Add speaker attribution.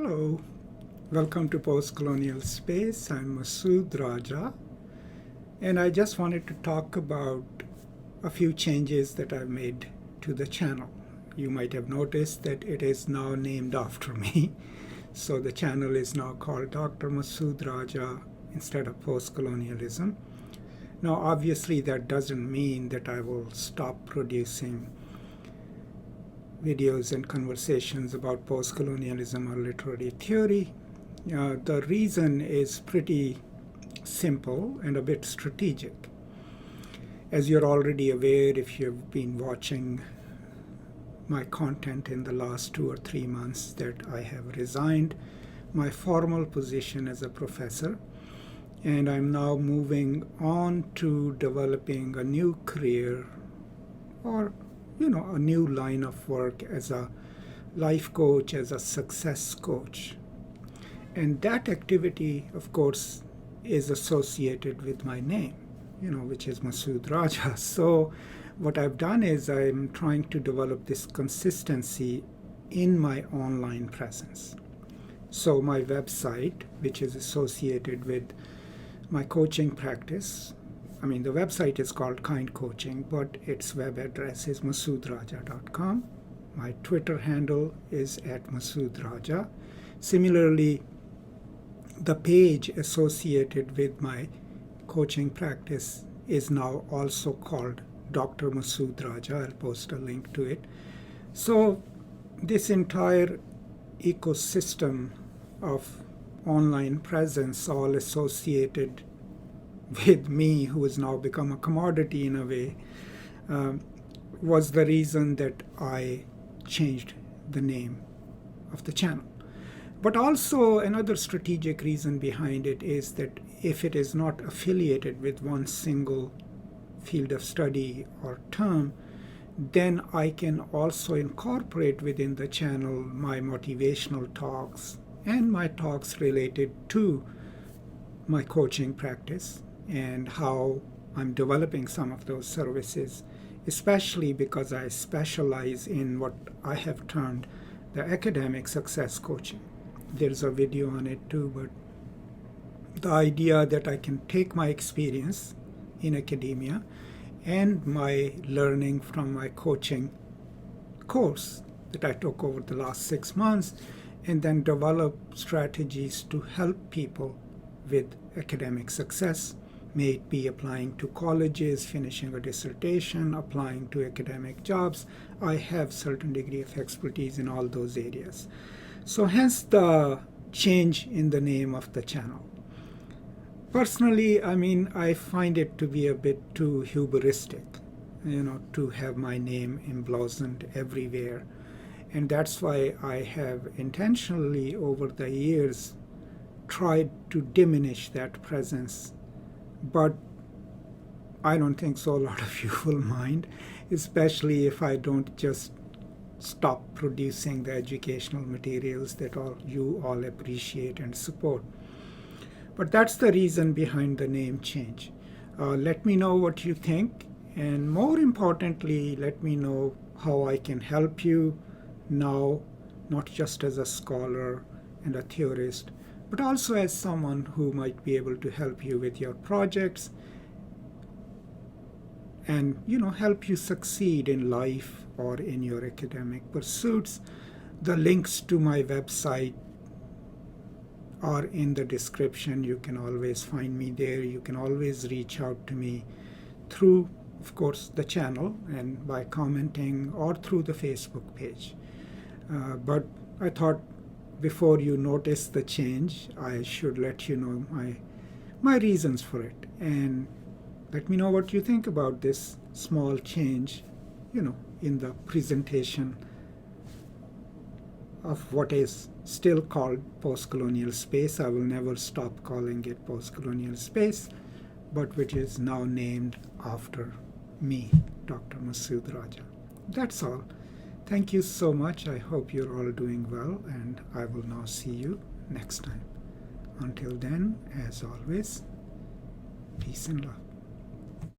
Speaker 1: Hello, welcome to Post Colonial Space. I'm Masood Raja, and I just wanted to talk about a few changes that I've made to the channel. You might have noticed that it is now named after me. So the channel is now called Dr. Masood Raja instead of Post Colonialism. Now, obviously, that doesn't mean that I will stop producing videos and conversations about post-colonialism or literary theory. The reason is pretty simple and a bit strategic. As you're already aware, if you've been watching my content in the last 2 or 3 months, that I have resigned my formal position as a professor, and I'm now moving on to developing a new career, or a new line of work as a life coach, as a success coach. And that activity, of course, is associated with my name, which is Masood Raja. So what I've done is I'm trying to develop this consistency in my online presence. So my website, which is associated with my coaching practice, the website is called Kind Coaching, but its web address is masoodraja.com. My Twitter handle is @MasoodRaja. Similarly, the page associated with my coaching practice is now also called Dr. Masood Raja. I'll post a link to it. So this entire ecosystem of online presence, all associated with me, who has now become a commodity in a way, was the reason that I changed the name of the channel. But also another strategic reason behind it is that if it is not affiliated with one single field of study or term, then I can also incorporate within the channel my motivational talks and my talks related to my coaching practice and how I'm developing some of those services, especially because I specialize in what I have termed the academic success coaching. There's a video on it too, but the idea that I can take my experience in academia and my learning from my coaching course that I took over the last 6 months, and then develop strategies to help people with academic success, may it be applying to colleges, finishing a dissertation, applying to academic jobs. I have certain degree of expertise in all those areas. So hence the change in the name of the channel. Personally, I find it to be a bit too hubristic, to have my name emblazoned everywhere. And that's why I have intentionally over the years tried to diminish that presence. But I don't think so a lot of you will mind, especially if I don't just stop producing the educational materials that you all appreciate and support. But that's the reason behind the name change. Let me know what you think, and more importantly, let me know how I can help you now, not just as a scholar and a theorist, but also as someone who might be able to help you with your projects and help you succeed in life or in your academic pursuits. The links to my website are in the description. You can always find me there. You can always reach out to me through, of course, the channel and by commenting, or through the Facebook page. But I thought before you notice the change, I should let you know my reasons for it. And let me know what you think about this small change, in the presentation of what is still called post-colonial space. I will never stop calling it post-colonial space, but which is now named after me, Dr. Masood Raja. That's all. Thank you so much. I hope you're all doing well, and I will now see you next time. Until then, as always, peace and love.